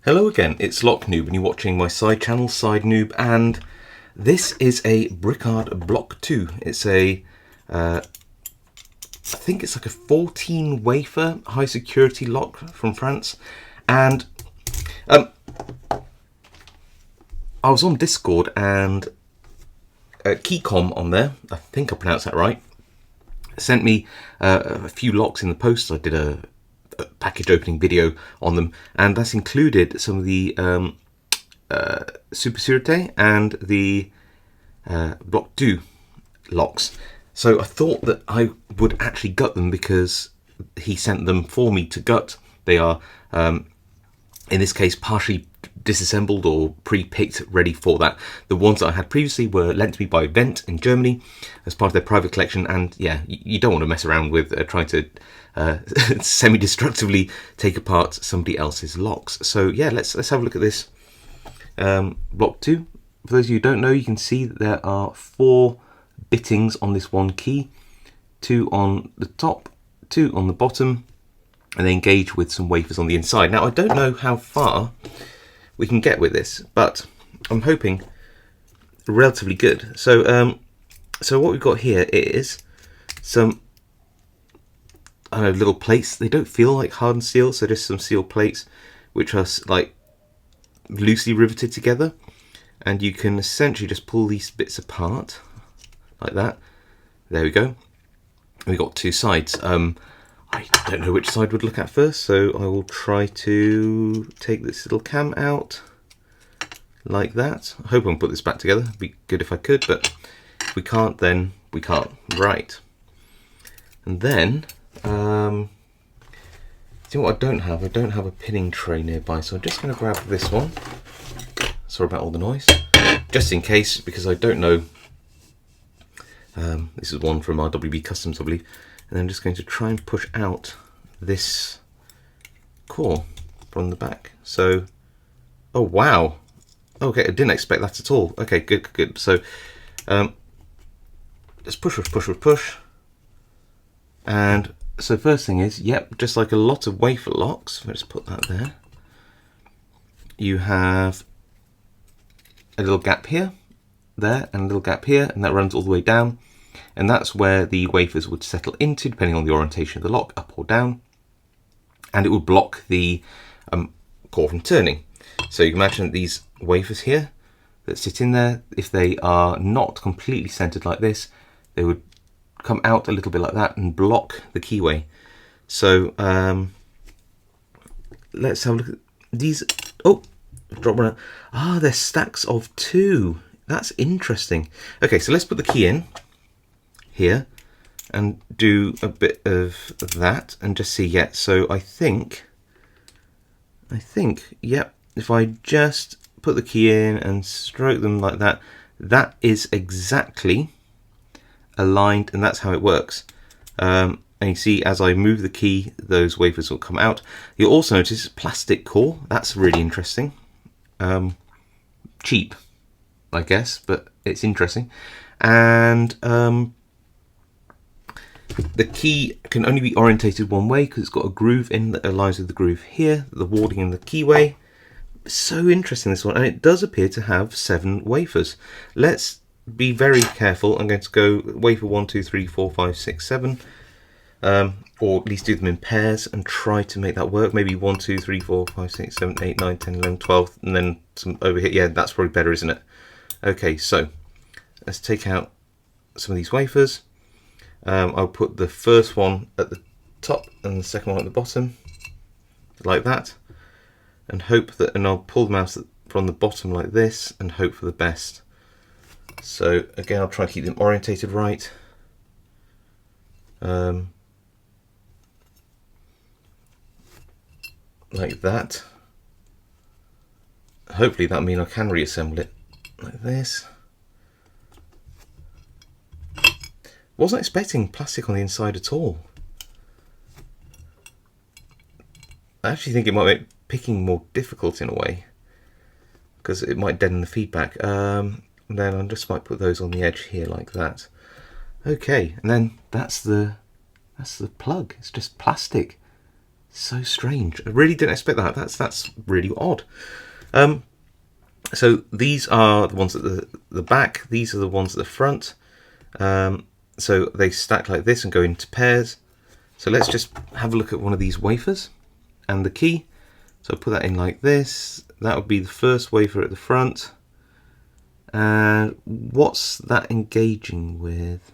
Hello again, it's Lock Noob and you're watching my side channel, Side Noob, and this is a Bricard Bloctout. It's I think it's like a 14 wafer high security lock from France. And I was on Discord and Keycom on there, I think I pronounced that right, sent me a few locks in the post. I did a package opening video on them, and that's included some of the Super Sûreté and the Bloctout locks. So I thought that I would actually gut them because he sent them for me to gut. They are, in this case, partially disassembled or pre-picked, ready for that. The ones that I had previously were lent to me by Vent in Germany as part of their private collection, and yeah, you don't want to mess around with trying to semi-destructively take apart somebody else's locks. So yeah, let's have a look at this Bloctout. For those of you who don't know, you can see that there are 4 bittings on this one key, 2 on the top, 2 on the bottom, and they engage with some wafers on the inside. Now I don't know how far we can get with this, but I'm hoping relatively good. So so what we've got here is some little plates. They don't feel like hardened steel, so just some steel plates which are like loosely riveted together, and you can essentially just pull these bits apart like that. There we go. And we've got 2 sides. I don't know which side would look at first, so I will try to take this little cam out like that. I hope I can put this back together. It'd be good if I could, but if we can't, then we can't. Right. And then, see what I don't have? I don't have a pinning tray nearby, so I'm just going to grab this one. Sorry about all the noise. Just in case, because I don't know. This is one from RWB Customs, I believe. And I'm just going to try and push out this core from the back. So, oh wow. Okay, I didn't expect that at all. Okay, good. So, just push. And so first thing is, yep, just like a lot of wafer locks, let's put that there. You have a little gap here, there, and a little gap here, and that runs all the way down. And that's where the wafers would settle into, depending on the orientation of the lock, up or down. And it would block the core from turning. So you can imagine these wafers here that sit in there, if they are not completely centered like this, they would come out a little bit like that and block the keyway. So let's have a look at these. Oh, drop one out. Ah, they're stacks of 2. That's interesting. Okay, so let's put the key in here and do a bit of that and just see. Yeah, so I think yep, if I just put the key in and stroke them like that, that is exactly aligned, and that's how it works. And you see, as I move the key, those wafers will come out. You'll also notice plastic core. That's really interesting. Cheap, I guess, but it's interesting. And the key can only be orientated one way because it's got a groove in that aligns with the groove here, the warding in the keyway. So interesting, this one, and it does appear to have 7 wafers. Let's be very careful. I'm going to go wafer 1, 2, 3, 4, 5, 6, 7, or at least do them in pairs and try to make that work. Maybe 1, 2, 3, 4, 5, 6, 7, 8, 9, 10, 11, 12, and then some over here. Yeah, that's probably better, isn't it? Okay, so let's take out some of these wafers. I'll put the first one at the top and the second one at the bottom, like that, and hope that, and I'll pull them out from the bottom like this and hope for the best. So again, I'll try to keep them orientated right. Like that. Hopefully that means I can reassemble it like this. Wasn't expecting plastic on the inside at all. I actually think it might make picking more difficult in a way, because it might deaden the feedback. Then I just might put those on the edge here like that. Okay, and then that's the plug. It's just plastic. So strange. I really didn't expect that. That's really odd. So these are the ones at the back. These are the ones at the front. So they stack like this and go into pairs. So let's just have a look at one of these wafers and the key. So put that in like this. That would be the first wafer at the front. And what's that engaging with?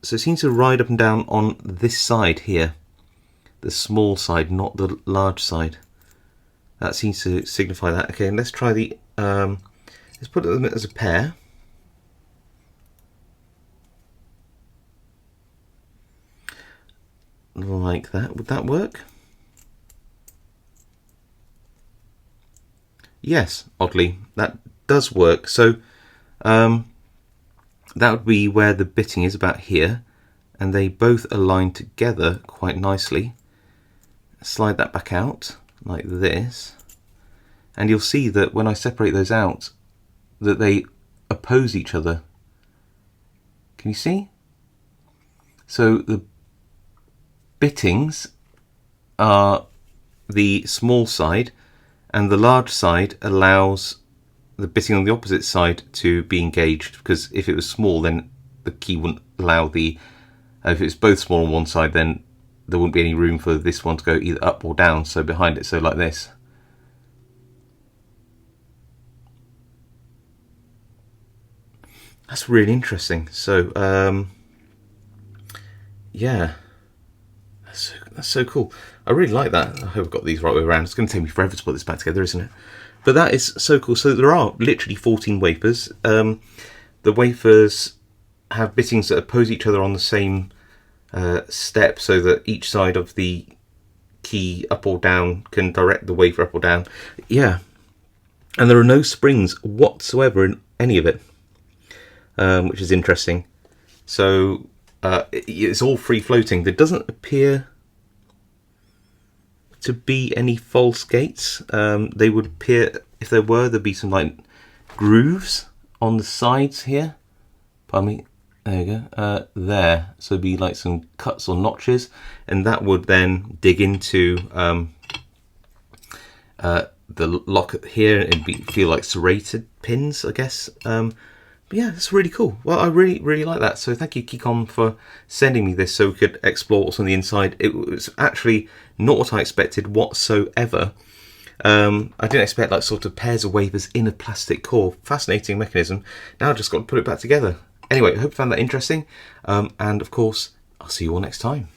So it seems to ride up and down on this side here. The small side, not the large side. That seems to signify that. Okay, and let's try the, let's put them as a pair. Like that. Would that work? Yes, oddly, that does work. So that would be where the bitting is, about here, and they both align together quite nicely. Slide that back out like this, and you'll see that when I separate those out, that they oppose each other. Can you see? So the bittings are the small side, and the large side allows the bitting on the opposite side to be engaged, because if it was small, then the key wouldn't allow the, if it's both small on one side, then there wouldn't be any room for this one to go either up or down, so behind it, so like this. That's really interesting. So yeah, that's so cool. I really like that. I hope I've got these right way around. It's going to take me forever to put this back together, isn't it? But that is so cool. So there are literally 14 wafers. The wafers have bittings that oppose each other on the same step, so that each side of the key up or down can direct the wafer up or down. Yeah, and there are no springs whatsoever in any of it, which is interesting. So it's all free floating. There doesn't appear to be any false gates. They would appear, if there were, there'd be some like grooves on the sides here. Pardon me. There you go. There. So it'd be like some cuts or notches, and that would then dig into the lock here, and it'd feel like serrated pins, I guess. But yeah, it's really cool. Well, I really like that. So thank you, Keycom, for sending me this so we could explore what's on the inside. It was actually not what I expected whatsoever. I didn't expect like sort of pairs of wafers in a plastic core. Fascinating mechanism. Now I've just got to put it back together. Anyway, I hope you found that interesting. And of course, I'll see you all next time.